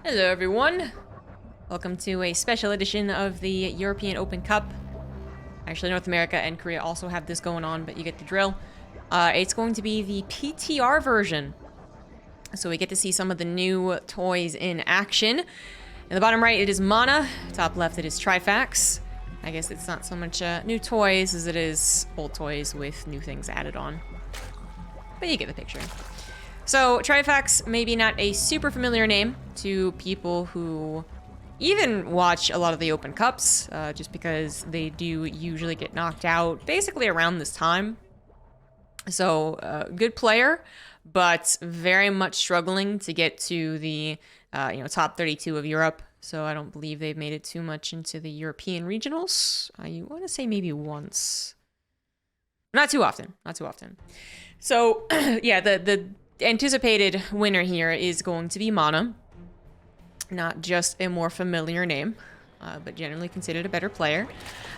Hello everyone! Welcome to a special edition of the European Open Cup. Actually, North America and Korea also have this going on, but you get the drill. It's going to be the PTR version. So we get to see some of the new toys in action. In the bottom right, it is MaNa. Top left, it is Trifax. I guess it's not so much new toys as it is old toys with new things added on. But you get the picture. So, Trifax, maybe not a super familiar name to people who even watch a lot of the Open Cups, just because they do usually get knocked out basically around this time. So, good player, but very much struggling to get to the top 32 of Europe. So I don't believe they've made it too much into the European regionals. I want to say maybe once. Not too often. Not too often. So, yeah, the anticipated winner here is going to be MaNa. Not just a more familiar name, but generally considered a better player.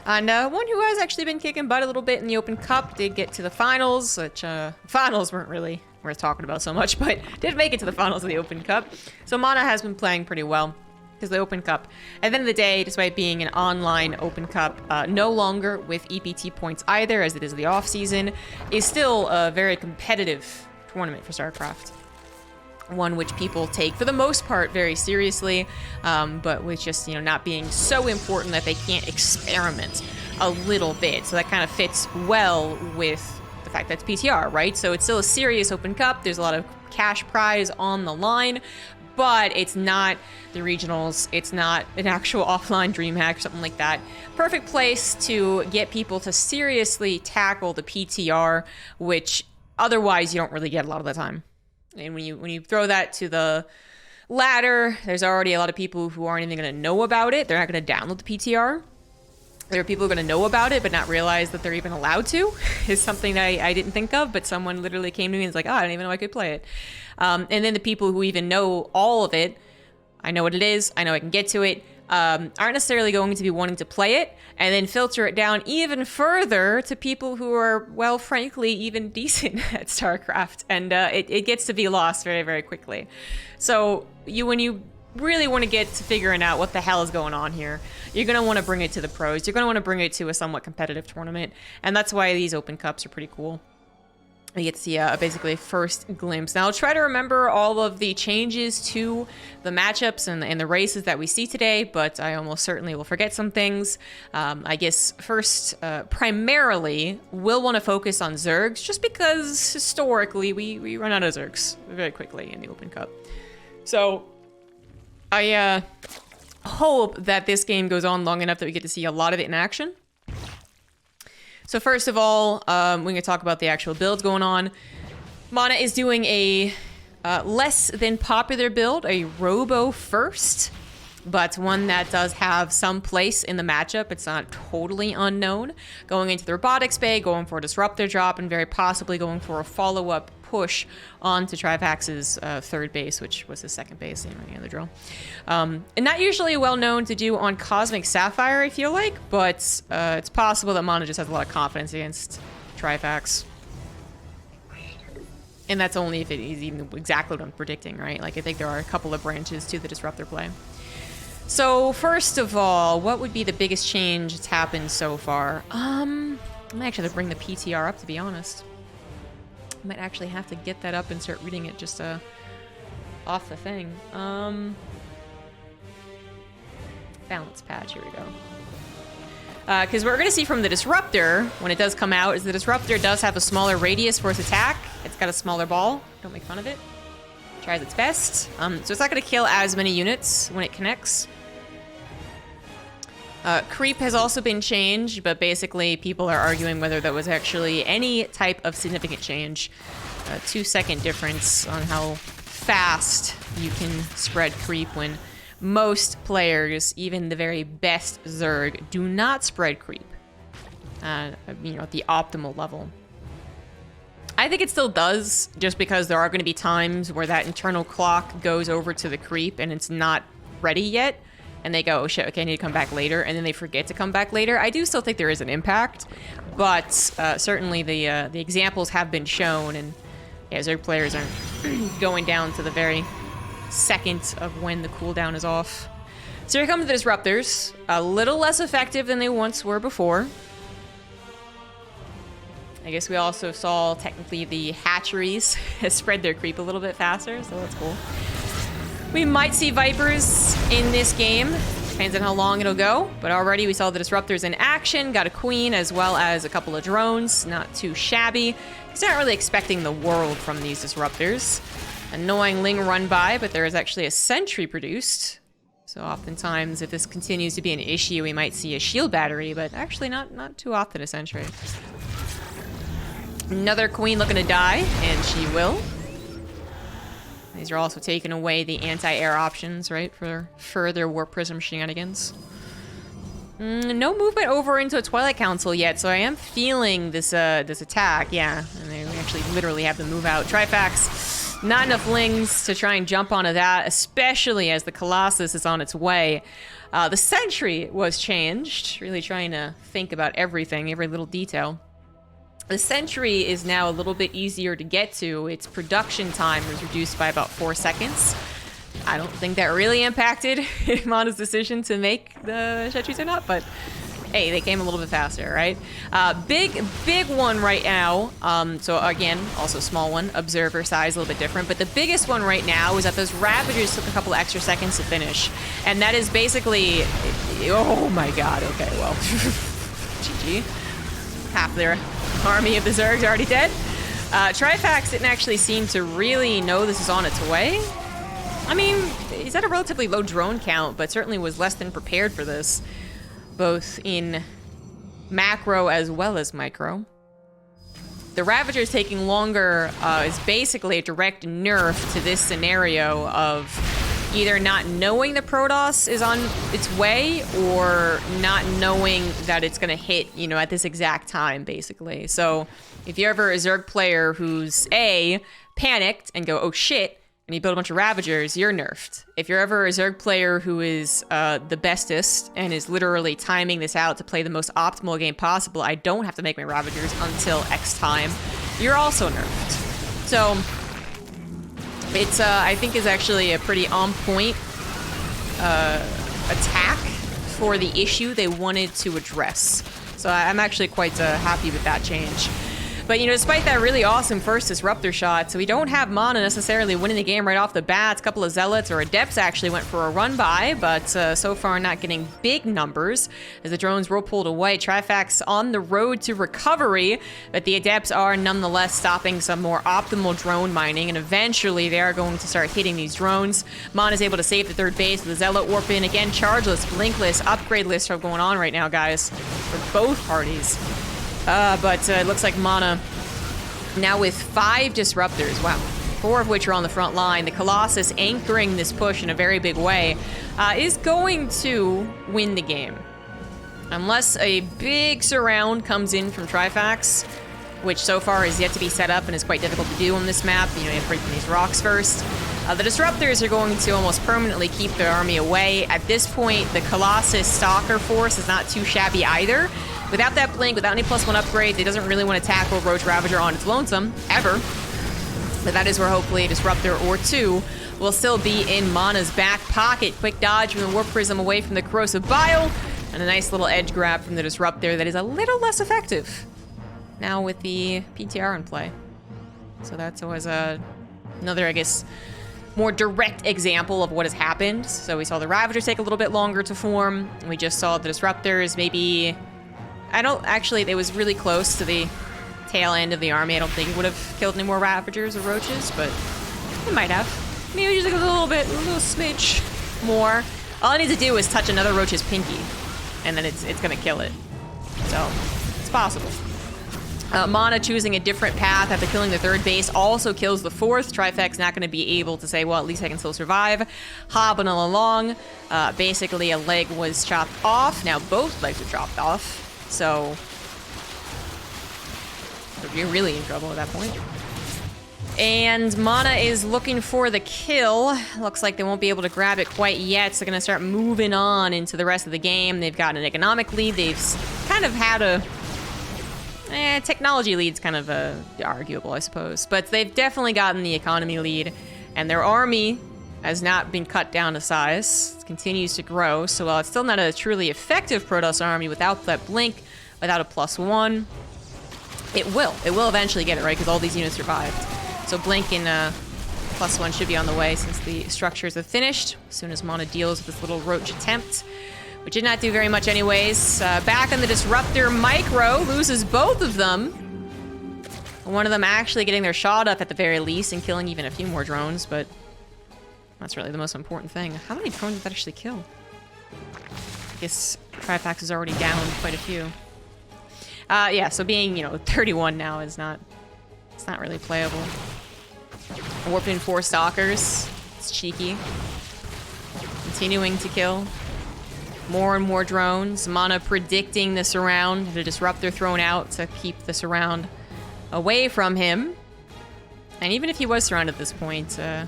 And one who has actually been kicking butt a little bit in the Open Cup. Did get to the finals, which finals weren't really worth talking about so much, but did make it to the finals of the Open Cup. So MaNa has been playing pretty well. Because the Open Cup, at the end of the day, despite being an online Open Cup, no longer with EPT points either, as it is the off-season, is still a very competitive tournament for StarCraft. One which people take, for the most part, very seriously, but with just, not being so important that they can't experiment a little bit. So that kind of fits well with the fact that it's PTR, right? So it's still a serious Open Cup. There's a lot of cash prize on the line, but it's not the regionals. It's not an actual offline DreamHack or something like that. Perfect place to get people to seriously tackle the PTR, which otherwise you don't really get a lot of the time. And when you throw that to the ladder, there's already a lot of people who aren't even going to know about it. They're not going to download the PTR. There are people who are going to know about it, but not realize that they're even allowed to, is something that I didn't think of, but someone literally came to me and was like, I didn't even know I could play it. And then the people who even know all of it, I know what it is, I know I can get to it, aren't necessarily going to be wanting to play it, and then filter it down even further to people who are, well, frankly, even decent at StarCraft, and it gets to be lost very, very quickly. So when you really want to get to figuring out what the hell is going on here, you're going to want to bring it to the pros. You're going to want to bring it to a somewhat competitive tournament, and that's why these Open Cups are pretty cool. We get to see basically a first glimpse. Now, I'll try to remember all of the changes to the matchups and the races that we see today, but I almost certainly will forget some things. I guess first, primarily, we'll want to focus on Zergs, just because historically we run out of Zergs very quickly in the Open Cup. So I hope that this game goes on long enough that we get to see a lot of it in action. So first of all, we're going to talk about the actual builds going on. MaNa is doing a less than popular build, a Robo first, but one that does have some place in the matchup. It's not totally unknown. Going into the robotics bay, going for a disruptor drop, and very possibly going for a follow-up push onto Trifax's third base, which was his second base in the drill. And not usually well known to do on Cosmic Sapphire, I feel like, but it's possible that MaNa just has a lot of confidence against Trifax. And that's only if it is even exactly what I'm predicting, right? Like, I think there are a couple of branches to the disruptor play. So, first of all, what would be the biggest change that's happened so far? I might actually have to bring the PTR up, to be honest. I might actually have to get that up and start reading it just off the thing. Balance patch, here we go. Because what we're going to see from the Disruptor, when it does come out, is the Disruptor does have a smaller radius for its attack. It's got a smaller ball. Don't make fun of it. Tries its best. So it's not going to kill as many units when it connects. Creep has also been changed, but basically people are arguing whether that was actually any type of significant change. 2-second difference on how fast you can spread creep when most players, even the very best Zerg, do not spread creep. At the optimal level. I think it still does, just because there are going to be times where that internal clock goes over to the creep and it's not ready yet. And they go, oh shit, okay, I need to come back later, and then they forget to come back later. I do still think there is an impact, but certainly the examples have been shown, and yeah, Zerg players aren't going down to the very second of when the cooldown is off. So here come the disruptors. A little less effective than they once were before. I guess we also saw technically the hatcheries spread their creep a little bit faster, so that's cool. We might see Vipers in this game. Depends on how long it'll go, but already we saw the disruptors in action, got a queen as well as a couple of drones, not too shabby. He's not really expecting the world from these disruptors. Annoying Ling run by, but there is actually a sentry produced. So oftentimes, if this continues to be an issue, we might see a shield battery, but actually not too often a sentry. Another queen looking to die, and she will. These are also taking away the anti-air options, right, for further Warp Prism shenanigans. No movement over into a Twilight Council yet, so I am feeling this this attack, yeah. And they actually literally have to move out. Trifax, not enough Lings to try and jump onto that, especially as the Colossus is on its way. The Sentry was changed, really trying to think about everything, every little detail. The Sentry is now a little bit easier to get to. Its production time was reduced by about 4 seconds. I don't think that really impacted MaNa's decision to make the sentries or not, but hey, they came a little bit faster, right? Big one right now. So again, also small one, observer size a little bit different, but the biggest one right now is that those Ravagers took a couple extra seconds to finish. And that is basically, oh my God, okay, well, GG. Half their army of the Zergs already dead. Trifax didn't actually seem to really know this is on its way. I mean, he's at a relatively low drone count, but certainly was less than prepared for this, both in macro as well as micro. The Ravagers taking longer is basically a direct nerf to this scenario of either not knowing the Protoss is on its way or not knowing that it's going to hit, you know, at this exact time, basically. So if you're ever a Zerg player who's panicked and go, oh shit, and you build a bunch of Ravagers, you're nerfed. If you're ever a Zerg player who is the bestest and is literally timing this out to play the most optimal game possible, I don't have to make my Ravagers until X time, you're also nerfed. So it's, I think, is actually a pretty on-point attack for the issue they wanted to address. So I'm actually quite happy with that change. But, you know, despite that really awesome first disruptor shot, so we don't have MaNa necessarily winning the game right off the bat. A couple of Zealots or Adepts actually went for a run by, but so far not getting big numbers as the drones were pulled away. Trifax on the road to recovery, but the Adepts are nonetheless stopping some more optimal drone mining, and eventually they are going to start hitting these drones. MaNa is able to save the third base with the Zealot warp in. Again, chargeless, blinkless, upgradeless are going on right now, guys, for both parties. But it looks like MaNa now with 5 disruptors. Wow. 4 of which are on the front line. The Colossus anchoring this push in a very big way is going to win the game. Unless a big surround comes in from Trifax, which so far is yet to be set up and is quite difficult to do on this map. You know, you have to break from these rocks first. The disruptors are going to almost permanently keep their army away. At this point, the Colossus Stalker force is not too shabby either. Without that blink, without any +1 upgrades, it doesn't really want to tackle Roach Ravager on its lonesome, ever. But that is where hopefully a disruptor or 2 will still be in MaNa's back pocket. Quick dodge from the Warp Prism away from the Corrosive Bile, and a nice little edge grab from the disruptor that is a little less effective now with the PTR in play. So that's always another, I guess, more direct example of what has happened. So we saw the Ravagers take a little bit longer to form, and we just saw the disruptors maybe... it was really close to the tail end of the army. I don't think it would have killed any more Ravagers or Roaches, but it might have. Maybe just like a little bit, a little smidge more. All I need to do is touch another Roach's pinky, and then it's gonna kill it. So, it's possible. MaNa choosing a different path after killing the third base also kills the fourth. Trifax not gonna be able to say, well, at least I can still survive. Hobbling along. Basically, a leg was chopped off. Now both legs are chopped off. So you're really in trouble at that point. And MaNa is looking for the kill. Looks like they won't be able to grab it quite yet, so they're going to start moving on into the rest of the game. They've got an economic lead. They've kind of had a... technology lead's kind of arguable, I suppose. But they've definitely gotten the economy lead. And their army has not been cut down to size. It continues to grow, so while it's still not a truly effective Protoss army without that blink, without a +1, it will. It will eventually get it, right? Because all these units survived. So blink and +1 should be on the way since the structures are finished. As soon as MaNa deals with this little roach attempt, which did not do very much anyways. Back on the Disruptor, Micro loses both of them. One of them actually getting their shot up at the very least and killing even a few more drones, but that's really the most important thing. How many drones did that actually kill? I guess Trifax is already down quite a few. Yeah, so being, 31 now is not... It's not really playable. Warped in 4 Stalkers. It's cheeky. Continuing to kill. More and more drones. MaNa predicting the surround. The Disruptor thrown out to keep the surround away from him. And even if he was surrounded at this point, that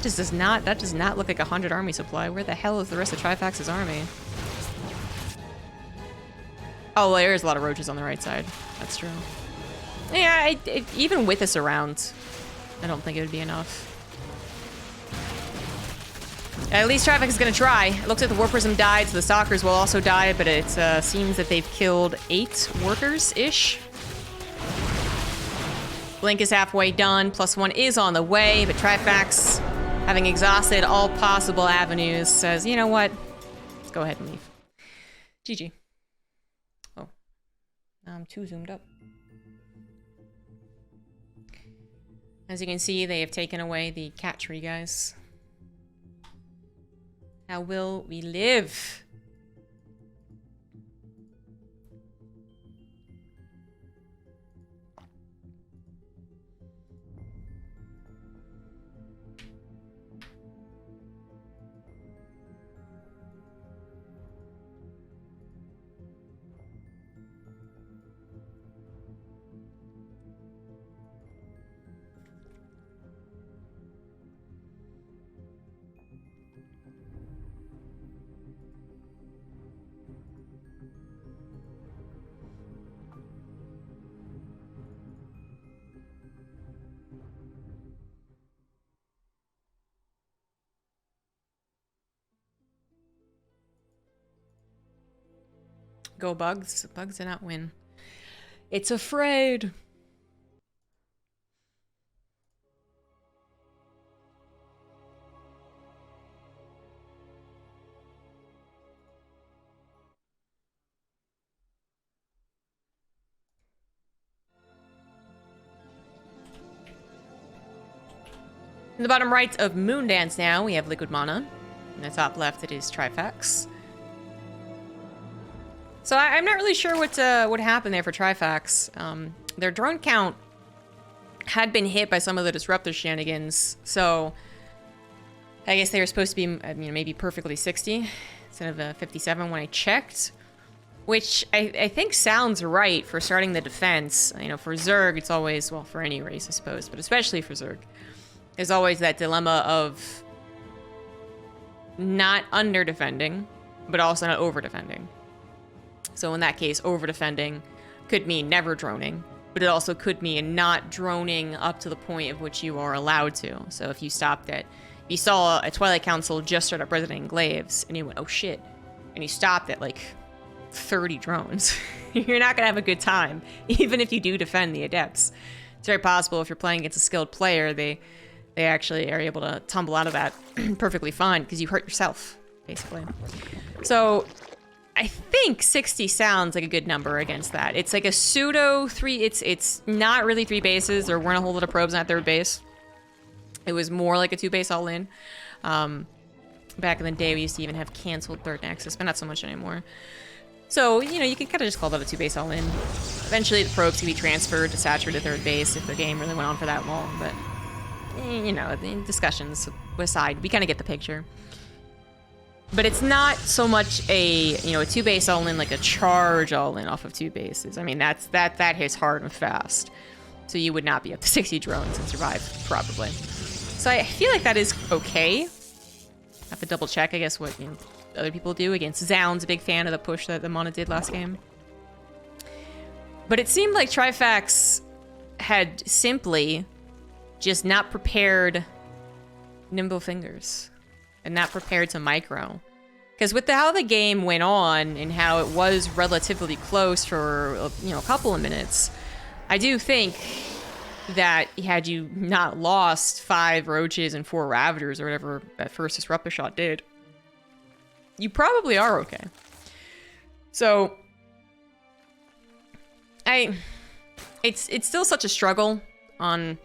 does not look like a 100 army supply. Where the hell is the rest of Trifax's army? Oh, well, there's a lot of roaches on the right side. That's true. Yeah, even with a surround, I don't think it would be enough. At least Trifax is gonna try. It looks like the War Prism died, so the Stalkers will also die, but it seems that they've killed 8 workers-ish. Blink is halfway done, +1 is on the way, but Trifax, having exhausted all possible avenues, says, you know what? Let's go ahead and leave. GG. Oh. Now I'm too zoomed up. As you can see, they have taken away the cat tree, guys. How will we live? Go Bugs. Bugs did not win. It's afraid. In the bottom right of Moondance now, we have Liquid MaNa. In the top left, it is Trifax. So I'm not really sure what happened there for Trifax. Their drone count had been hit by some of the Disruptor shenanigans, so I guess they were supposed to be, maybe perfectly 60 instead of 57 when I checked, which I think sounds right for starting the defense. For Zerg, it's always, well, for any race, I suppose, but especially for Zerg, there's always that dilemma of not under-defending, but also not over-defending. So in that case, over-defending could mean never droning, but it also could mean not droning up to the point of which you are allowed to. So if you stopped at, you saw a Twilight Council just start up Resident Enclaves, and you went, oh shit, and you stopped at like 30 drones, you're not gonna have a good time, even if you do defend the Adepts. It's very possible if you're playing against a skilled player, they actually are able to tumble out of that perfectly fine, because you hurt yourself, basically. So I think 60 sounds like a good number against that. It's like a pseudo 3, it's not really 3 bases. There weren't a whole lot of probes on that 3rd base. It was more like a 2 base all in. Back in the day, we used to even have canceled 3rd Nexus, but not so much anymore. So, you can kind of just call that a 2 base all in. Eventually, the probes can be transferred to saturated 3rd base if the game really went on for that long, but, the discussions aside, we kind of get the picture. But it's not so much a 2 base all in, like a charge all in off of 2 bases. I mean, that hits hard and fast. So you would not be up to 60 drones and survive, probably. So I feel like that is okay. I have to double check, I guess, what other people do against Zound's a big fan of the push that the MaNa did last game. But it seemed like Trifax had simply just not prepared nimble fingers and not prepared to micro. Because with how the game went on and how it was relatively close for, you know, a couple of minutes, I do think that had you not lost 5 roaches and 4 ravagers or whatever that first disruptor shot did, you probably are okay. So it's still such a struggle on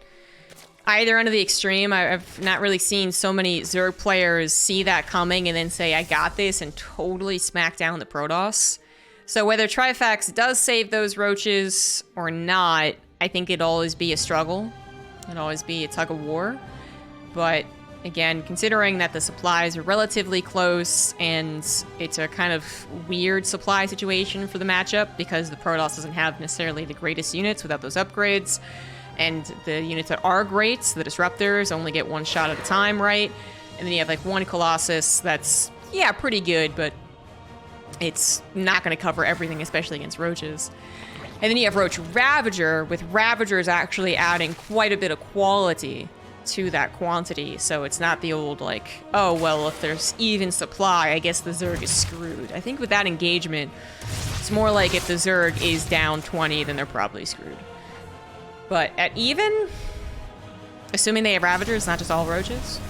either end of the extreme. I've not really seen so many Zerg players see that coming and then say, I got this, and totally smack down the Protoss. So whether Trifax does save those roaches or not, I think it'd always be a struggle. It'd always be a tug of war. But again, considering that the supplies are relatively close and it's a kind of weird supply situation for the matchup because the Protoss doesn't have necessarily the greatest units without those upgrades, and the units that are great, the disruptors, only get 1 shot at a time, right? And then you have like 1 Colossus that's, yeah, pretty good, but it's not going to cover everything, especially against roaches. And then you have Roach Ravager, with Ravagers actually adding quite a bit of quality to that quantity. So it's not the old like, oh, well, if there's even supply, I guess the Zerg is screwed. I think with that engagement, it's more like if the Zerg is down 20, then they're probably screwed. But at even, assuming they have Ravagers, not just all roaches.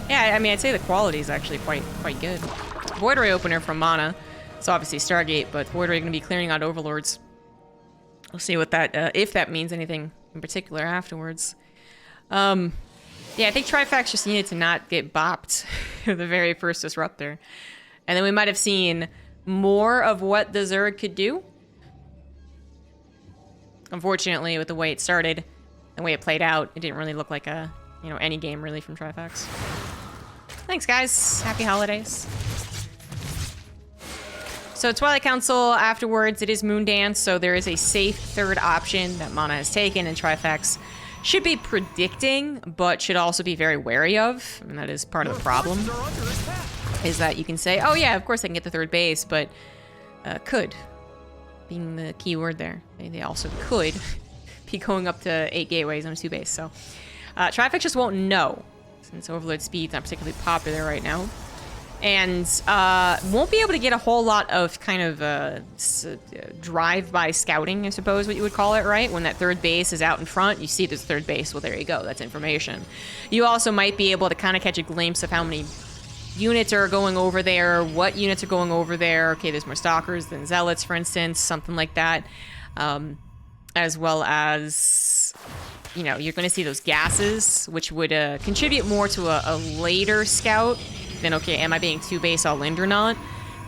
Yeah, I mean, I'd say the quality is actually quite good. Void Ray opener from MaNa. It's obviously Stargate, but Void Ray going to be clearing out Overlords. We'll see what that, if that means anything in particular afterwards. Yeah, I think Trifax just needed to not get bopped the very first disruptor. And then we might have seen more of what the Zerg could do. Unfortunately, with the way it started, the way it played out, it didn't really look like a, you know, any game really from Trifax. Thanks, guys. Happy holidays. So Twilight Council afterwards, it is Moondance, so there is a safe third option that MaNa has taken, and Trifax should be predicting, but should also be very wary of, and that is part of the problem, is that you can say, oh yeah, of course I can get the third base, but could, being the key word there. They also could be going up to 8 gateways on a 2 base, so Trifax just won't know, since Overload Speed's not particularly popular right now. And won't be able to get a whole lot of kind of drive-by scouting, I suppose what you would call it, right? When that third base is out in front, you see this third base, well, there you go, that's information. You also might be able to kind of catch a glimpse of how many units are going over there, what units are going over there. Okay, there's more Stalkers than Zealots, for instance, something like that. As well as, you know, you're going to see those gases, which would contribute more to a later scout. Then, okay, am I being 2 base all in or not?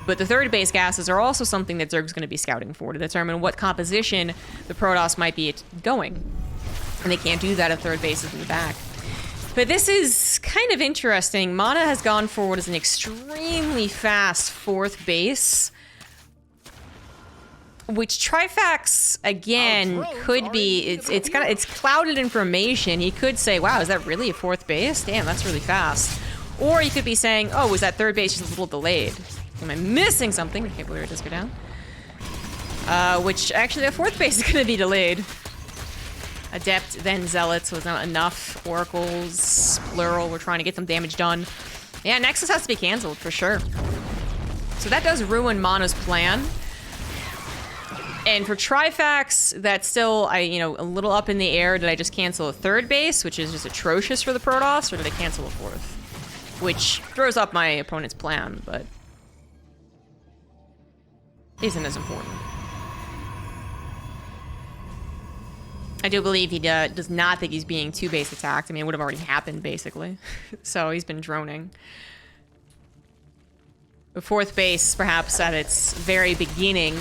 But the third base gases are also something that Zerg's going to be scouting for to determine what composition the Protoss might be going. And they can't do that if third base is in the back. But this is kind of interesting. MaNa has gone for what is an extremely fast 4th base, which Trifax, again, could be, it's clouded information. He could say, wow, is that really a 4th base? Damn, that's really fast. Or you could be saying, oh, was that third base just a little delayed? Am I missing something? Okay, where does go down? Which, actually, a 4th base is going to be delayed. Adept, then Zealots was not enough. Oracles, plural, we're trying to get some damage done. Yeah, Nexus has to be canceled, for sure. So that does ruin MaNa's plan. And for Trifax, that's still, you know, a little up in the air. Did I just cancel a third base, which is just atrocious for the Protoss, or did I cancel a 4th? Which throws up my opponent's plan, but isn't as important. I do believe he does not think he's being 2 base attacked. I mean, it would have already happened, basically. So he's been droning. The 4th base, perhaps at its very beginning,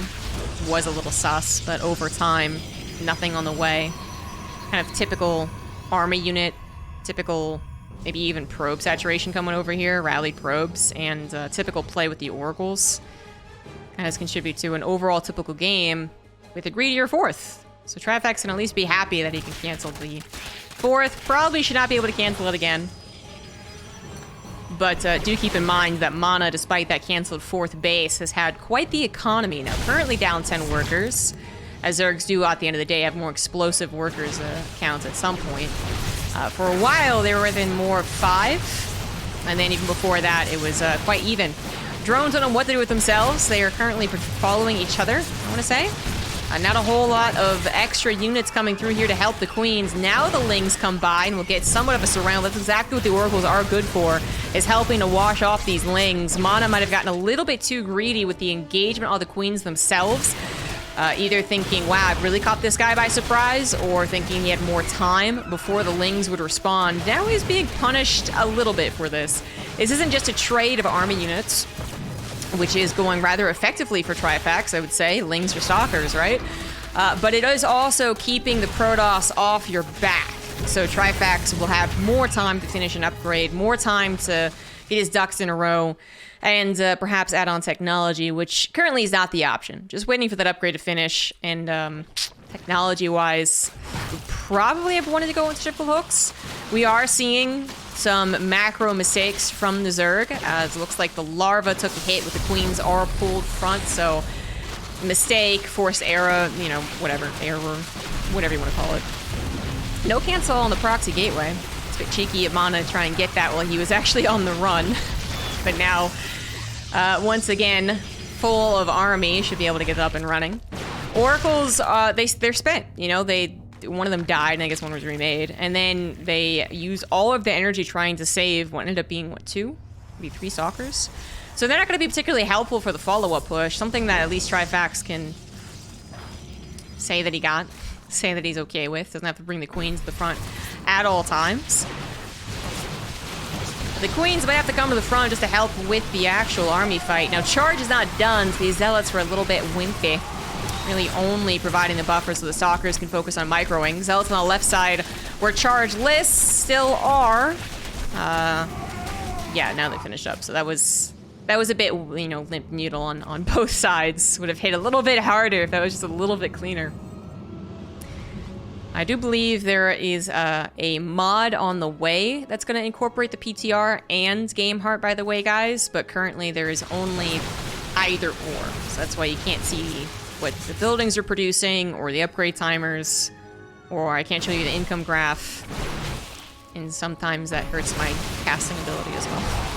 was a little sus, but over time, nothing on the way. Kind of typical army unit, typical, maybe even probe saturation coming over here, rallied probes, and typical play with the oracles. Kind of contribute to an overall typical game with a greedier 4th. So Trifax can at least be happy that he can cancel the 4th. Probably should not be able to cancel it again. But do keep in mind that MaNa, despite that canceled 4th base, has had quite the economy. Now, currently down 10 workers, as Zergs do at the end of the day have more explosive workers counts at some point. For a while, they were within more of 5. And then even before that, it was quite even. Drones don't know what to do with themselves. They are currently following each other, I want to say. Not a whole lot of extra units coming through here to help the queens. Now the Lings come by and we'll get somewhat of a surround. That's exactly what the oracles are good for, is helping to wash off these Lings. MaNa might have gotten a little bit too greedy with the engagement of the queens themselves. Either thinking, wow, I've really caught this guy by surprise, or thinking he had more time before the Lings would respond. Now he's being punished a little bit for this. This isn't just a trade of army units, which is going rather effectively for Trifax, I would say. Lings or Stalkers, right? But it is also keeping the Protoss off your back. So Trifax will have more time to finish an upgrade, more time to get his ducks in a row, and perhaps add on technology, which currently is not the option. Just waiting for that upgrade to finish, and technology-wise, we probably have wanted to go into triple hooks. We are seeing some macro mistakes from the Zerg, as it looks like the larva took a hit with the queens are pulled front, so mistake, forced error, you know, whatever, error, whatever you want to call it. No cancel on the proxy gateway. It's a bit cheeky of MaNa to try and get that while he was actually on the run. But now, once again, full of army, should be able to get up and running. Oracles, they're spent, you know, one of them died, and I guess one was remade. And then they use all of the energy trying to save what ended up being, what, 2? Maybe 3 Stalkers? So they're not going to be particularly helpful for the follow-up push. Something that at least Trifax can say that he got. Say that he's okay with. Doesn't have to bring the queens to the front at all times. The queens might have to come to the front just to help with the actual army fight. Now, charge is not done, so these zealots were a little bit wimpy. Really only providing the buffer so the Stalkers can focus on microing. Zealots on the left side, where charge lists still are. Yeah, now they finished up. So that was a bit, you know, limp noodle on both sides. Would have hit a little bit harder if that was just a little bit cleaner. I do believe there is a mod on the way that's going to incorporate the PTR and Game Heart, by the way, guys. But currently there is only either or. So that's why you can't see what the buildings are producing or the upgrade timers. Or I can't show you the income graph. And sometimes that hurts my casting ability as well.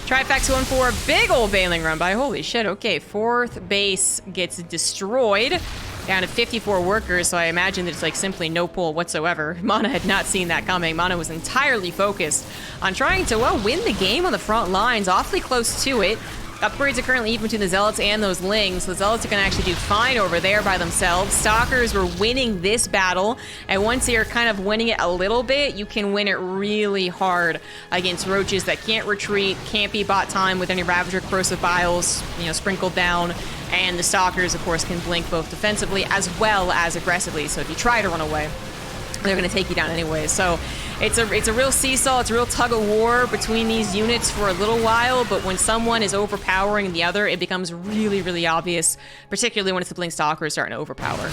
Trifax going for a big old bailing run by. Holy shit, okay. 4th base gets destroyed. Down to 54 workers, so I imagine that it's like simply no pull whatsoever. MaNa had not seen that coming. MaNa was entirely focused on trying to, well, win the game on the front lines. Awfully close to it. Upgrades are currently even between the Zealots and those Lings. So the Zealots are going to actually do fine over there by themselves. Stalkers were winning this battle, and once you're kind of winning it a little bit, you can win it really hard against Roaches that can't retreat, can't be bought time with any Ravager Corrosive Biles, you know, sprinkled down. And the Stalkers, of course, can blink both defensively as well as aggressively. So if you try to run away, they're going to take you down anyway. So it's a real seesaw. It's a real tug of war between these units for a little while. But when someone is overpowering the other, it becomes really, really obvious, particularly when it's the Blink Stalkers starting to overpower.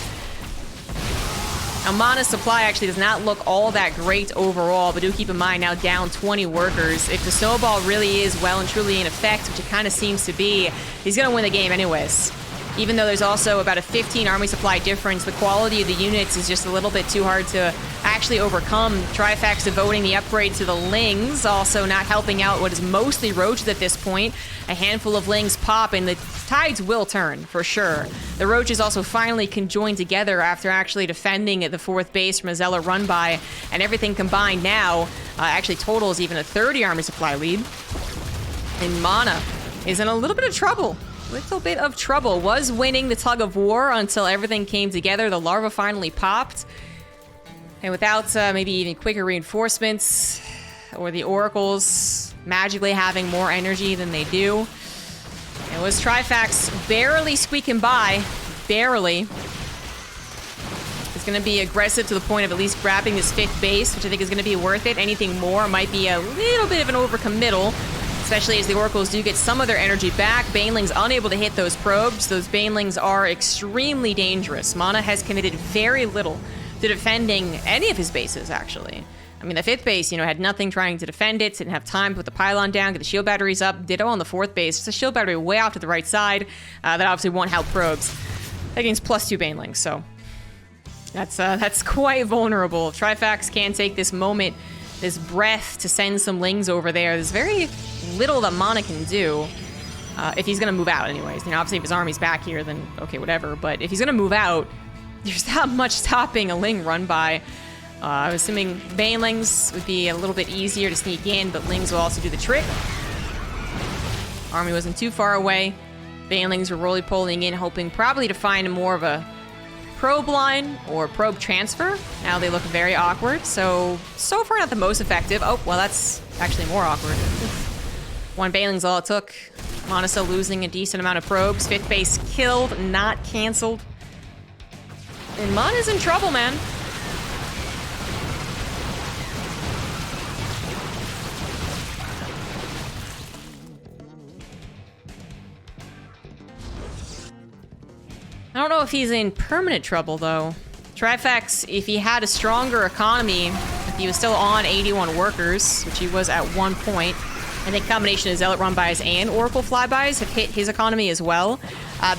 Now, MaNa's supply actually does not look all that great overall, but do keep in mind now down 20 workers. If the snowball really is well and truly in effect, which it kind of seems to be, he's going to win the game anyways. Even though there's also about a 15 army supply difference, the quality of the units is just a little bit too hard to actually overcome. Trifax devoting the upgrade to the Lings, also not helping out what is mostly Roaches at this point. A handful of Lings pop, and the tides will turn, for sure. The Roaches also finally can join together after actually defending at the 4th base from a Zealot run-by, and everything combined now actually totals even a 30 army supply lead. And MaNa is in a little bit of trouble. Was winning the tug of war until everything came together. The larva finally popped. And without maybe even quicker reinforcements or the oracles magically having more energy than they do, it was Trifax barely squeaking by. Barely. It's going to be aggressive to the point of at least grabbing this 5th base, which I think is going to be worth it. Anything more might be a little bit of an overcommittal. Especially as the Oracles do get some of their energy back. Banelings unable to hit those probes. Those Banelings are extremely dangerous. MaNa has committed very little to defending any of his bases, actually. I mean, the 5th base, you know, had nothing trying to defend it. Didn't have time to put the pylon down, get the shield batteries up. Ditto on the 4th base. It's a shield battery way off to the right side. That obviously won't help probes against +2 Banelings, so That's quite vulnerable. Trifax can take this moment, this breath to send some Lings over there. There's very little that MaNa can do. If he's gonna move out anyways. You know, obviously if his army's back here, then okay, whatever. But if he's gonna move out, there's not much stopping a Ling run by. I was assuming Banelings would be a little bit easier to sneak in, but Lings will also do the trick. Army wasn't too far away. Banelings were roly-poling in, hoping probably to find more of a probe line or probe transfer. Now they look very awkward, so far not the most effective. Oh, well, that's actually more awkward. One Baneling's all it took. MaNa still losing a decent amount of probes. 5th base killed, not canceled. And MaNa's in trouble, man. I don't know if he's in permanent trouble, though. Trifax, if he had a stronger economy, if he was still on 81 workers, which he was at one point, I think combination of Zealot run-bys and Oracle flybys have hit his economy as well.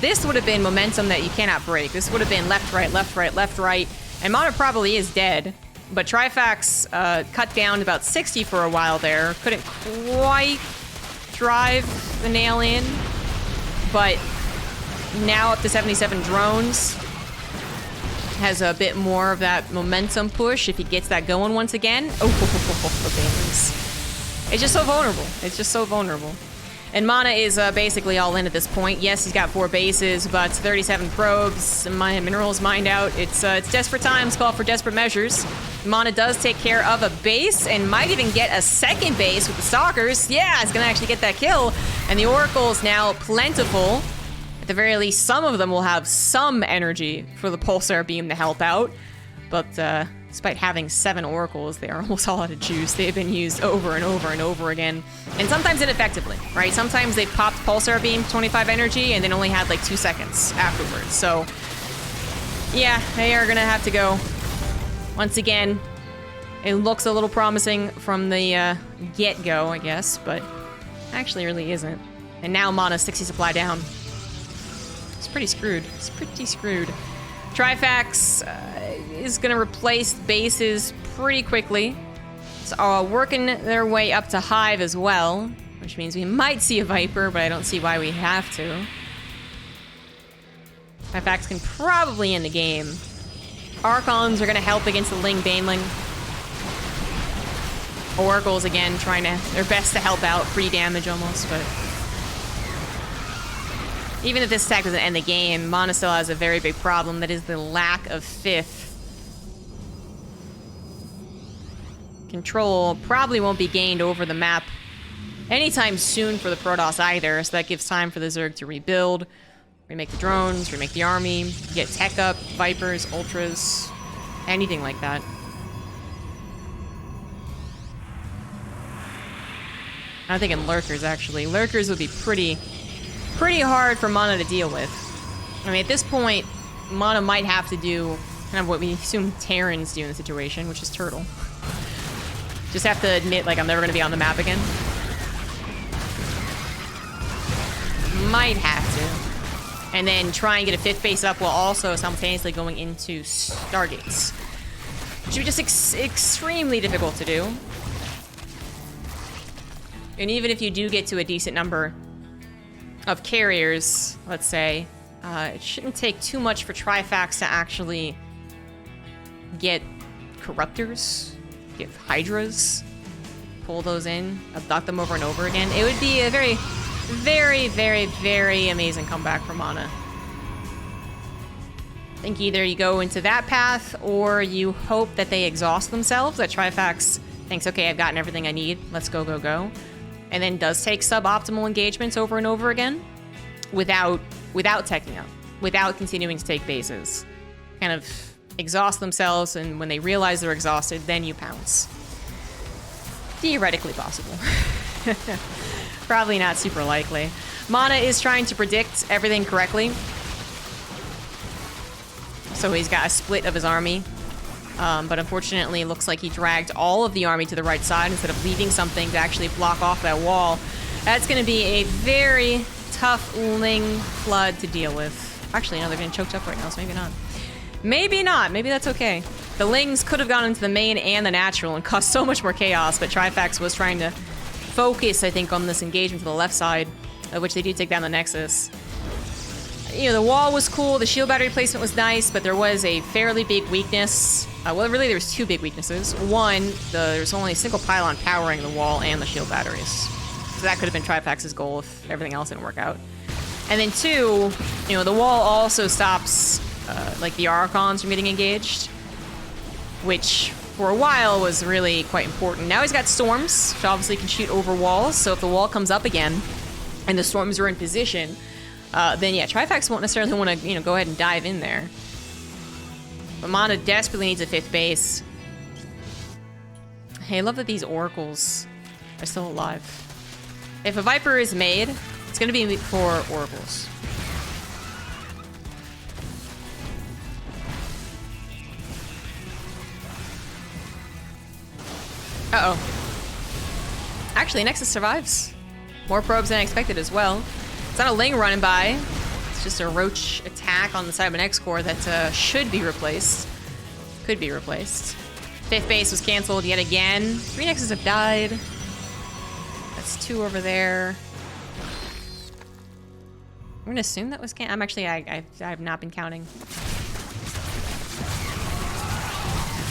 This would have been momentum that you cannot break. This would have been left, right, left, right, left, right. And MaNa probably is dead. But Trifax cut down to about 60 for a while there. Couldn't quite drive the nail in. But now up to 77 drones. Has a bit more of that momentum push if he gets that going once again. Oh, Banelings. It's just so vulnerable. It's just so vulnerable. And MaNa is basically all in at this point. Yes, he's got 4 bases, but 37 probes, minerals mined out. It's desperate times call for desperate measures. MaNa does take care of a base and might even get a second base with the Stalkers. Yeah, it's gonna actually get that kill. And the Oracle's now plentiful. At the very least, some of them will have some energy for the Pulsar Beam to help out. But despite having 7 Oracles, they are almost all out of juice. They've been used over and over and over again. And sometimes ineffectively, right? Sometimes they popped Pulsar Beam 25 energy and then only had like 2 seconds afterwards. So, yeah, they are gonna have to go. Once again, it looks a little promising from the get-go, I guess, but actually really isn't. And now MaNa's 60 supply down. It's pretty screwed. It's pretty screwed. Trifax is going to replace bases pretty quickly. So working their way up to Hive as well, which means we might see a Viper, but I don't see why we have to. Trifax can probably end the game. Archons are going to help against the Ling Baneling. Oracles, again, trying their best to help out. Free damage almost, but even if this attack doesn't end the game, MaNa still has a very big problem. That is the lack of 5th. Control probably won't be gained over the map anytime soon for the Protoss either, so that gives time for the Zerg to rebuild, remake the drones, remake the army, get tech up, Vipers, Ultras, anything like that. I'm thinking Lurkers, actually. Lurkers would be pretty hard for MaNa to deal with. I mean, at this point, MaNa might have to do kind of what we assume Terrans do in the situation, which is Turtle. Just have to admit, like, I'm never going to be on the map again. Might have to. And then try and get a 5th base up while also simultaneously going into Stargates. Which would be just extremely difficult to do. And even if you do get to a decent number of carriers, let's say, it shouldn't take too much for Trifax to actually get Corruptors, get Hydras, pull those in, abduct them over and over again. It would be a very, very, very, very amazing comeback for MaNa. I think either you go into that path or you hope that they exhaust themselves, that Trifax thinks, okay, I've gotten everything I need, let's go, go, go. And then does take suboptimal engagements over and over again without teching up, without continuing to take bases. Kind of exhaust themselves, and when they realize they're exhausted, then you pounce. Theoretically possible. Probably not super likely. MaNa is trying to predict everything correctly. So he's got a split of his army. But unfortunately, it looks like he dragged all of the army to the right side instead of leaving something to actually block off that wall. That's going to be a very tough Ling flood to deal with. Actually, no, they're getting choked up right now, so maybe not. Maybe not. Maybe that's okay. The Lings could have gone into the main and the natural and caused so much more chaos, but Trifax was trying to focus, I think, on this engagement to the left side, which they do take down the Nexus. You know, the wall was cool, the shield battery placement was nice, but there was a fairly big weakness. Well, really, there was two big weaknesses. One, there's only a single pylon powering the wall and the shield batteries. So that could have been Trifax's goal if everything else didn't work out. And then two, you know, the wall also stops, like, the Archons from getting engaged, which, for a while, was really quite important. Now he's got Storms, which obviously can shoot over walls, so if the wall comes up again, and the Storms are in position, then yeah, Trifax won't necessarily want to, you know, go ahead and dive in there. But MaNa desperately needs a 5th base. Hey, I love that these Oracles are still alive. If a Viper is made, it's going to be for Oracles. Uh-oh. Actually, Nexus survives. More probes than I expected as well. It's not a Ling running by. It's just a Roach attack on the side of an X-Core that should be replaced. Could be replaced. 5th base was canceled yet again. 3 Nexus have died. That's 2 over there. I'm gonna assume that was I'm actually, I have not been counting.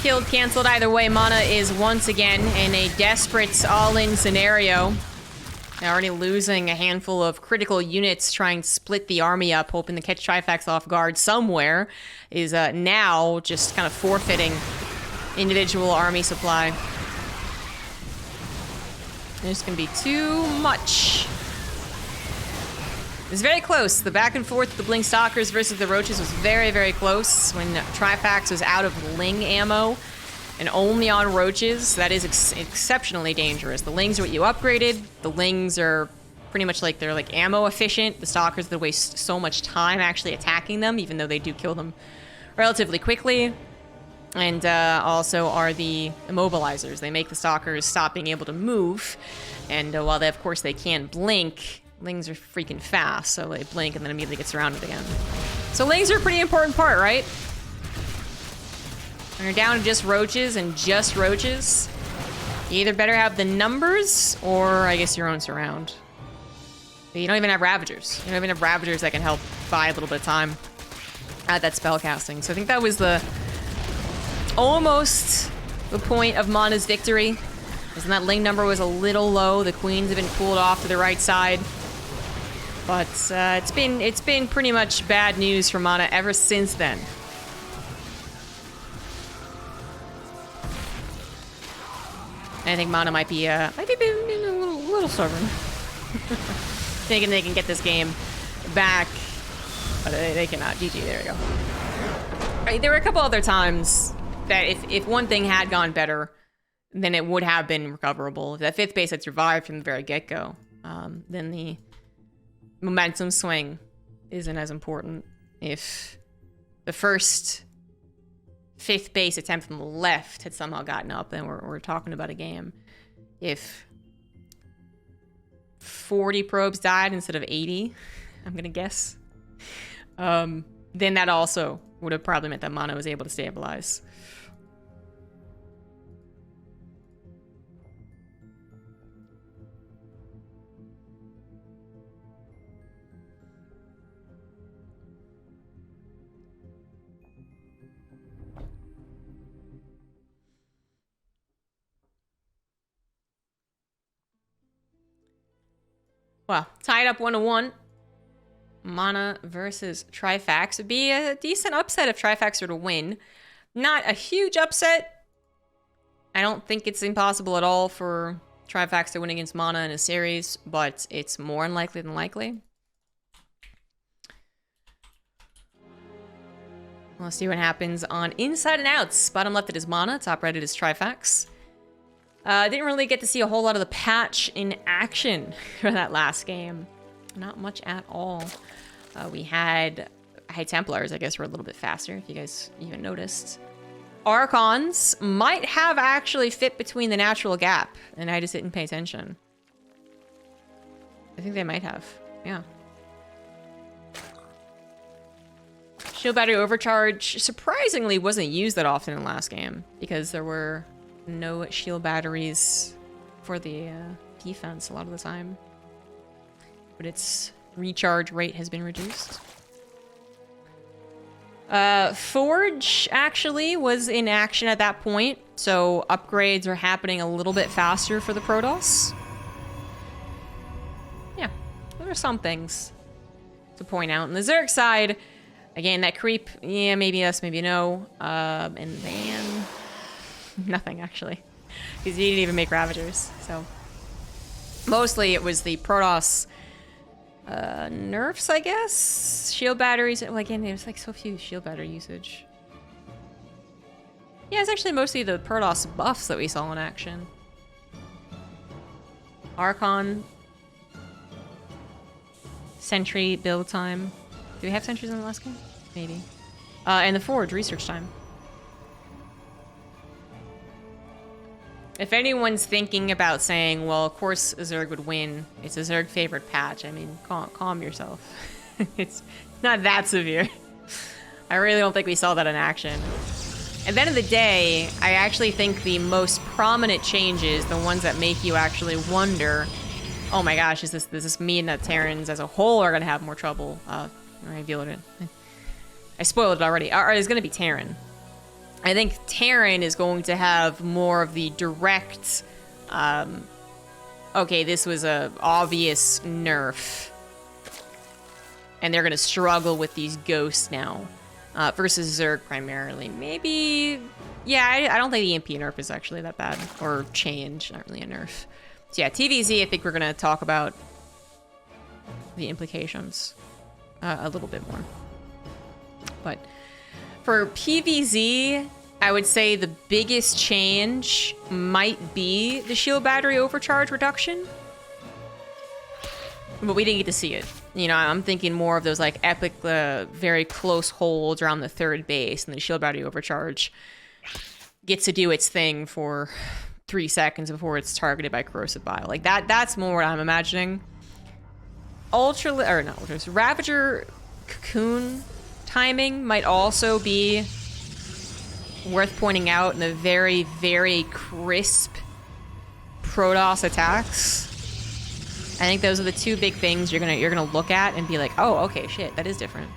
Killed, canceled. Either way, MaNa is once again in a desperate all-in scenario. They're already losing a handful of critical units trying to split the army up, hoping to catch Trifax off guard somewhere, is now just kind of forfeiting individual army supply. There's going to be too much. It's very close. The back and forth, the Blink Stalkers versus the Roaches was very, very close when Trifax was out of Ling ammo. And only on Roaches, that is exceptionally dangerous. The Lings are what you upgraded. The Lings are pretty much like, they're like ammo efficient. The Stalkers, they waste so much time actually attacking them, even though they do kill them relatively quickly. And also are the immobilizers. They make the Stalkers stop being able to move. And while they, of course, they can blink, Lings are freaking fast. So they blink and then immediately get surrounded again. So Lings are a pretty important part, right? When you're down to just Roaches and just Roaches, you either better have the numbers or, I guess, your own surround. But you don't even have Ravagers. You don't even have Ravagers that can help buy a little bit of time at that spell casting. So I think that was almost the point of MaNa's victory. Because that Ling number was a little low. The Queens have been pulled off to the right side. But it's been pretty much bad news for MaNa ever since then. I think MaNa might be being a little stubborn. Thinking they can get this game back. But they cannot. GG, there we go. Right, there were a couple other times that if one thing had gone better, then it would have been recoverable. If that 5th base had survived from the very get-go, then the momentum swing isn't as important. If the first 5th base attempt from the left had somehow gotten up, then we're talking about a game. If 40 probes died instead of 80, I'm gonna guess, then that also would have probably meant that MaNa was able to stabilize. Well, tied up 1-1. MaNa versus Trifax. Would be a decent upset if Trifax were to win. Not a huge upset. I don't think it's impossible at all for Trifax to win against MaNa in a series, but it's more unlikely than likely. Let's see what happens on Inside and Outs. Bottom left it is MaNa, top right it is Trifax. Didn't really get to see a whole lot of the patch in action for that last game. Not much at all. We had High Templars, I guess, were a little bit faster, if you guys even noticed. Archons might have actually fit between the natural gap, and I just didn't pay attention. I think they might have, yeah. Shield battery overcharge surprisingly wasn't used that often in last game because there were no shield batteries for the defense a lot of the time. But its recharge rate has been reduced. Forge actually was in action at that point, so upgrades are happening a little bit faster for the Protoss. Yeah, there are some things to point out. On the Zerg side, again, that creep, yeah, maybe yes, maybe no. And then nothing actually, because you didn't even make Ravagers. So mostly it was the Protoss nerfs, I guess. Shield batteries. Well, again, there's like so few shield battery usage. Yeah, it's actually mostly the Protoss buffs that we saw in action. Archon. Sentry build time. Do we have sentries in the last game? Maybe. And the Forge research time. If anyone's thinking about saying, well, of course Zerg would win, it's a Zerg favorite patch, I mean, calm yourself. It's not that severe. I really don't think we saw that in action. At the end of the day, I actually think the most prominent changes, the ones that make you actually wonder, oh my gosh, does this mean that Terrans as a whole are going to have more trouble? I revealed it. I spoiled it already. It's going to be Terran. I think Terran is going to have more of the direct, okay, this was a obvious nerf. And they're going to struggle with these ghosts now. Versus Zerg primarily. Maybe, yeah, I don't think the MP nerf is actually that bad. Or change, not really a nerf. So yeah, TVZ, I think we're going to talk about the implications a little bit more. But for PvZ, I would say the biggest change might be the shield battery overcharge reduction. But we didn't get to see it. You know, I'm thinking more of those like epic, very close holds around the third base, and the shield battery overcharge gets to do its thing for 3 seconds before it's targeted by corrosive bile. Like that's more what I'm imagining. Ravager cocoon timing might also be worth pointing out in the very, very crisp Protoss attacks. I think those are the two big things you're gonna look at and be like, oh, okay, shit, that is different.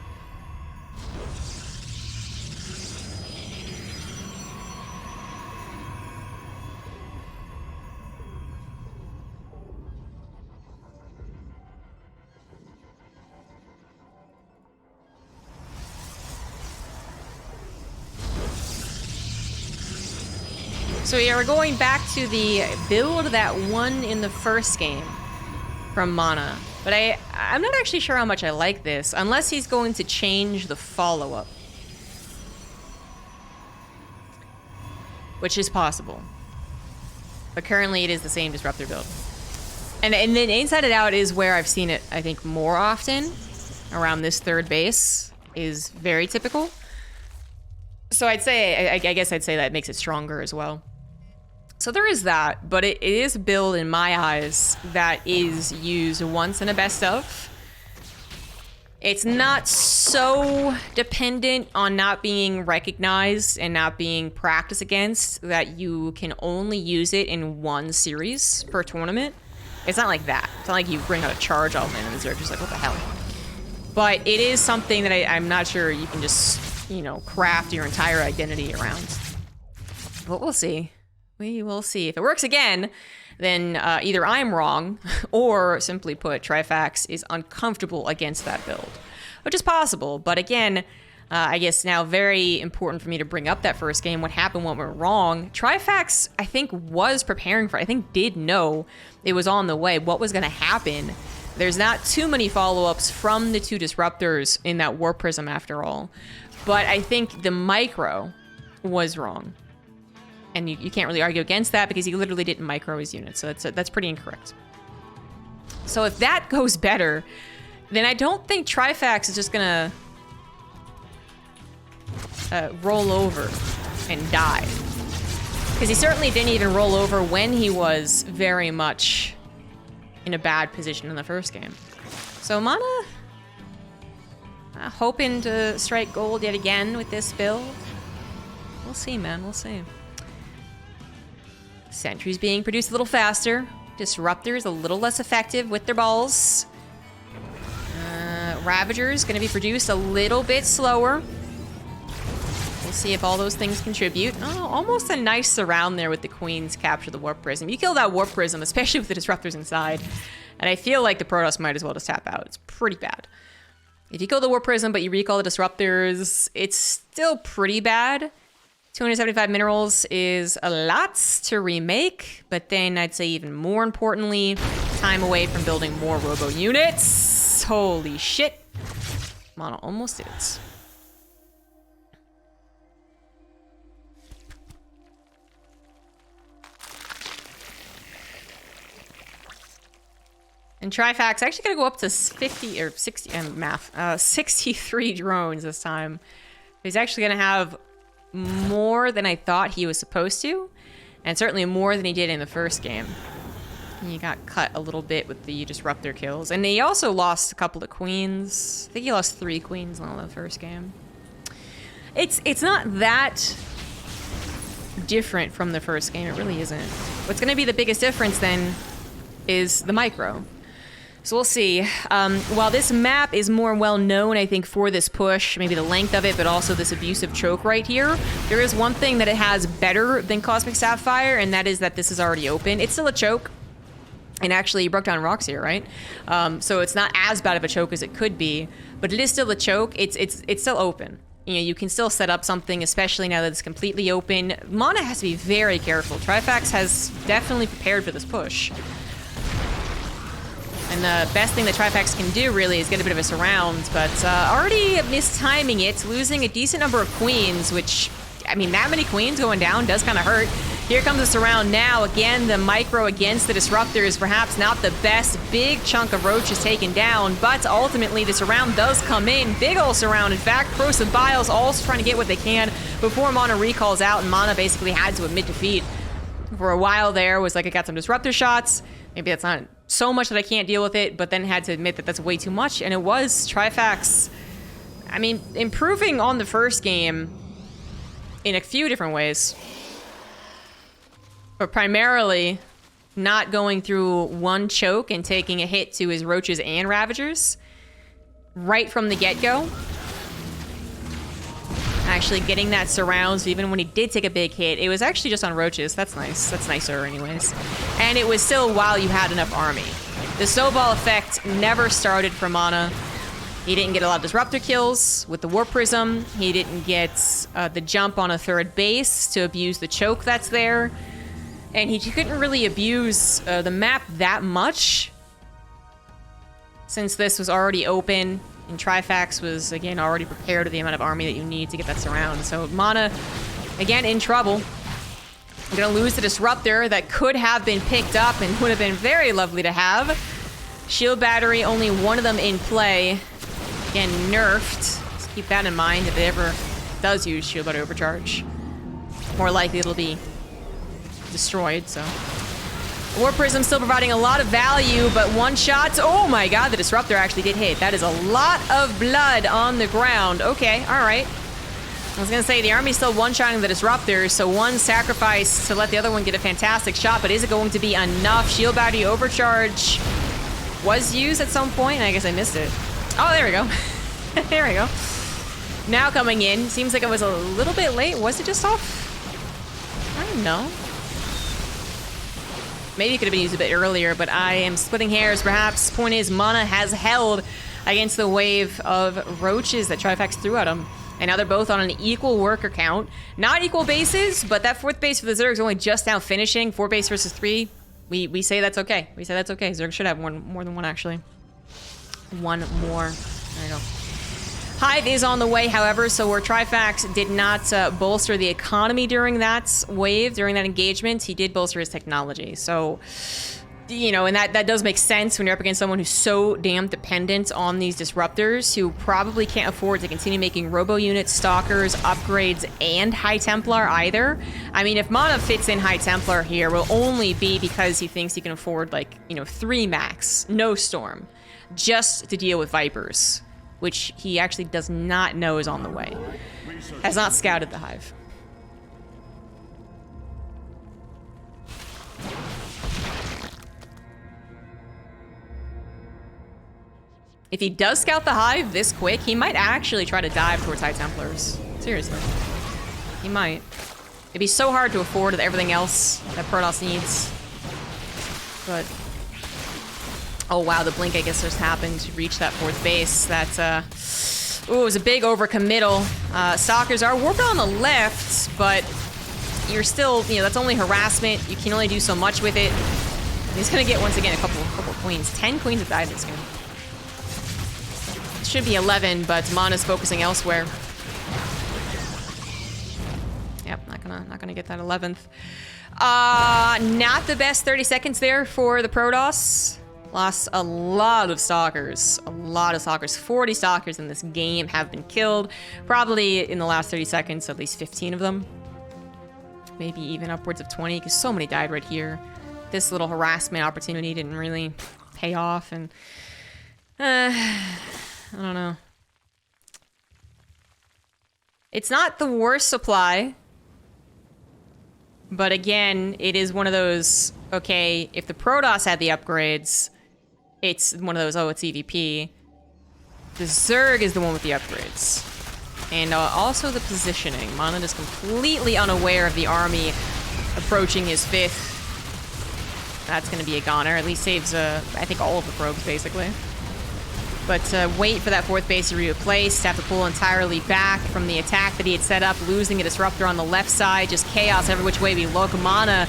So yeah, we're going back to the build that won in the first game from MaNa. But I'm not actually sure how much I like this, unless he's going to change the follow-up. Which is possible. But currently it is the same Disruptor build. And then Inside It Out is where I've seen it, I think, more often. Around this third base is very typical. So I'd say, I guess I'd say that makes it stronger as well. So there is that, but it is a build in my eyes that is used once in a best of. It's not so dependent on not being recognized and not being practiced against that you can only use it in one series per tournament. It's not like that. It's not like you bring out a charge element and they're just like, what the hell? But it is something that I'm not sure you can just, you know, craft your entire identity around. But we'll see. We will see. If it works again, then either I'm wrong, or simply put, Trifax is uncomfortable against that build. Which is possible, but again, I guess now very important for me to bring up that first game. What happened, what went wrong. Trifax, I think, was preparing for it. I think did know it was on the way, what was going to happen. There's not too many follow-ups from the two Disruptors in that War Prism after all. But I think the micro was wrong. And you can't really argue against that because he literally didn't micro his units. So that's pretty incorrect. So if that goes better, then I don't think Trifax is just gonna roll over and die. Because he certainly didn't even roll over when he was very much in a bad position in the first game. So MaNa, Hoping to strike gold yet again with this build. We'll see, man. We'll see. Sentries being produced a little faster. Disruptors a little less effective with their balls. Ravagers going to be produced a little bit slower. We'll see if all those things contribute. Oh, almost a nice surround there with the Queens capture the Warp Prism. You kill that Warp Prism, especially with the Disruptors inside. And I feel like the Protoss might as well just tap out. It's pretty bad. If you kill the Warp Prism, but you recall the Disruptors, it's still pretty bad. 275 minerals is a lot to remake, but then I'd say even more importantly, time away from building more robo units. Holy shit. MaNa almost did it. And Trifax actually gonna go up to 50 or 60 63 drones this time. He's actually gonna have more than I thought he was supposed to, and certainly more than he did in the first game. He got cut a little bit with the Disruptor kills, and he also lost a couple of queens. I think he lost 3 queens in the first game. It's not that different from the first game. It really isn't. What's going to be the biggest difference then is the micro. So we'll see. While this map is more well known, I think, for this push, maybe the length of it, but also this abusive choke right here, there is one thing that it has better than Cosmic Sapphire, and that is that this is already open. It's still a choke, and actually you broke down rocks here, right? So it's not as bad of a choke as it could be, but it is still a choke. It's still open. You know, you can still set up something, especially now that it's completely open. MaNa has to be very careful. Trifax has definitely prepared for this push. And the best thing that Trifax can do, really, is get a bit of a surround, but already mistiming it, losing a decent number of queens, which, I mean, that many queens going down does kind of hurt. Here comes the surround now. Again, the micro against the Disruptor is perhaps not the best. Big chunk of roaches taken down, but ultimately the surround does come in. Big ol' surround, in fact. Corrosive Biles also trying to get what they can before MaNa recalls out, and MaNa basically had to admit defeat. For a while there, was like, I got some Disruptor shots. Maybe that's not so much that I can't deal with it, but then had to admit that that's way too much, and it was. Trifax, I mean, improving on the first game in a few different ways, but primarily not going through one choke and taking a hit to his roaches and ravagers right from the get-go. Actually getting that surround, so even when he did take a big hit, it was actually just on roaches. That's nice. That's nicer anyways. And it was still while you had enough army. The snowball effect never started for MaNa. He didn't get a lot of Disruptor kills with the Warp Prism. He didn't get the jump on a third base to abuse the choke that's there. And he couldn't really abuse the map that much, since this was already open. And Trifax was, again, already prepared with the amount of army that you need to get that surround. So MaNa, again, in trouble. I'm going to lose the Disruptor that could have been picked up and would have been very lovely to have. Shield Battery, only one of them in play. Again, nerfed. Just keep that in mind if it ever does use Shield Battery Overcharge. More likely it'll be destroyed, so... Warp Prism still providing a lot of value, but one shot. Oh my god, the Disruptor actually did hit. That is a lot of blood on the ground. Okay, all right. I was gonna say, the army's still one-shotting the Disruptor, so one sacrifice to let the other one get a fantastic shot, but is it going to be enough? Shield Battery Overcharge was used at some point, and I guess I missed it. Oh, there we go. There we go. Now coming in. Seems like it was a little bit late. Was it just off? I don't know. Maybe it could have been used a bit earlier, but I am splitting hairs, perhaps. Point is, MaNa has held against the wave of roaches that Trifax threw at him. And now they're both on an equal worker count. Not equal bases, but that 4th base for the Zerg is only just now finishing. 4 base versus 3. We say that's okay. We say that's okay. Zerg should have more than one, actually. One more. There you go. Hive is on the way, however, so where Trifax did not bolster the economy during that wave, during that engagement, he did bolster his technology. So, you know, and that does make sense when you're up against someone who's so damn dependent on these Disruptors, who probably can't afford to continue making Robo Units, Stalkers, Upgrades, and High Templar either. I mean, if MaNa fits in High Templar here, will only be because he thinks he can afford, like, you know, 3 max, no Storm, just to deal with Vipers. which he actually does not know is on the way. Has not scouted the hive. If he does scout the hive this quick, he might actually try to dive towards High Templars. Seriously. He might. It'd be so hard to afford with everything else that Protoss needs. But... oh wow, the blink I guess just happened to reach that 4th base. That's, ooh, it was a big overcommittal. Stalkers are warped on the left, but you're still, you know, that's only harassment. You can only do so much with it. He's gonna get, once again, a couple queens. 10 queens have died in this game. It should be 11, but MaNa's focusing elsewhere. Yep, not gonna get that 11th. Not the best 30 seconds there for the Protoss. Lost a lot of Stalkers. A lot of Stalkers. 40 Stalkers in this game have been killed. Probably in the last 30 seconds, at least 15 of them. Maybe even upwards of 20, because so many died right here. This little harassment opportunity didn't really pay off, and... I don't know. It's not the worst supply. But again, it is one of those, okay, if the Protoss had the upgrades, it's one of those, oh, it's EVP. The Zerg is the one with the upgrades. And also the positioning. MaNa is completely unaware of the army approaching his 5th. That's going to be a goner. At least saves, I think, all of the probes, basically. But wait for that 4th base to be replaced. Have to pull entirely back from the attack that he had set up, losing a disruptor on the left side. Just chaos every which way we look. MaNa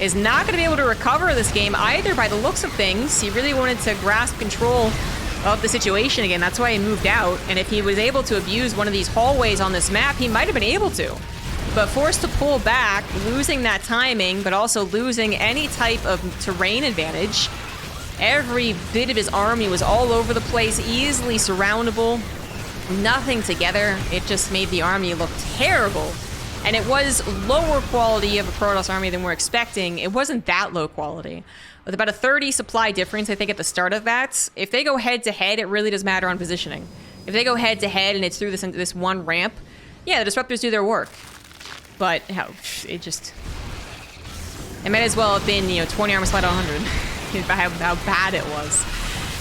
is not going to be able to recover this game either by the looks of things. He really wanted to grasp control of the situation again. That's why he moved out. And if he was able to abuse one of these hallways on this map, he might have been able to. But forced to pull back, losing that timing, but also losing any type of terrain advantage. Every bit of his army was all over the place, easily surroundable. Nothing together. It just made the army look terrible. And it was lower quality of a Protoss army than we're expecting. It wasn't that low quality. With about a 30 supply difference, I think, at the start of that, if they go head-to-head, it really does matter on positioning. If they go head-to-head and it's through this one ramp, yeah, the Disruptors do their work. But, it just... it might as well have been, you know, 20 armor slide on 100. How bad it was.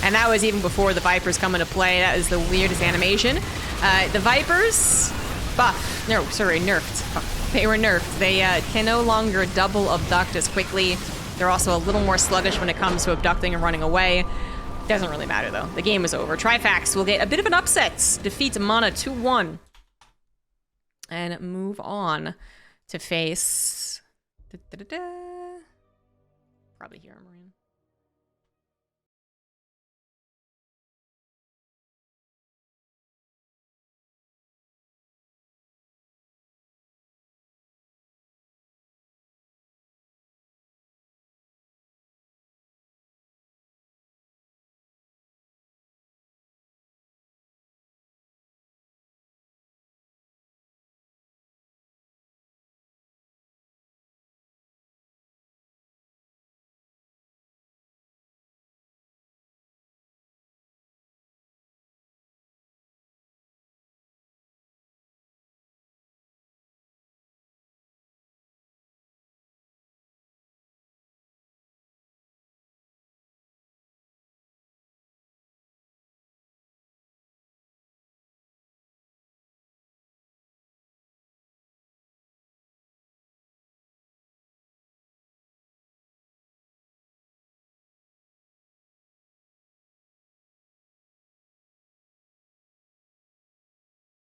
And that was even before the Vipers come into play. That was the weirdest animation. The Vipers... buff. No, sorry, nerfed. They were nerfed. They can no longer double abduct as quickly. They're also a little more sluggish when it comes to abducting and running away. Doesn't really matter, though. The game is over. Trifax will get a bit of an upset. Defeat MaNa 2-1. And move on to face... probably here, Marine.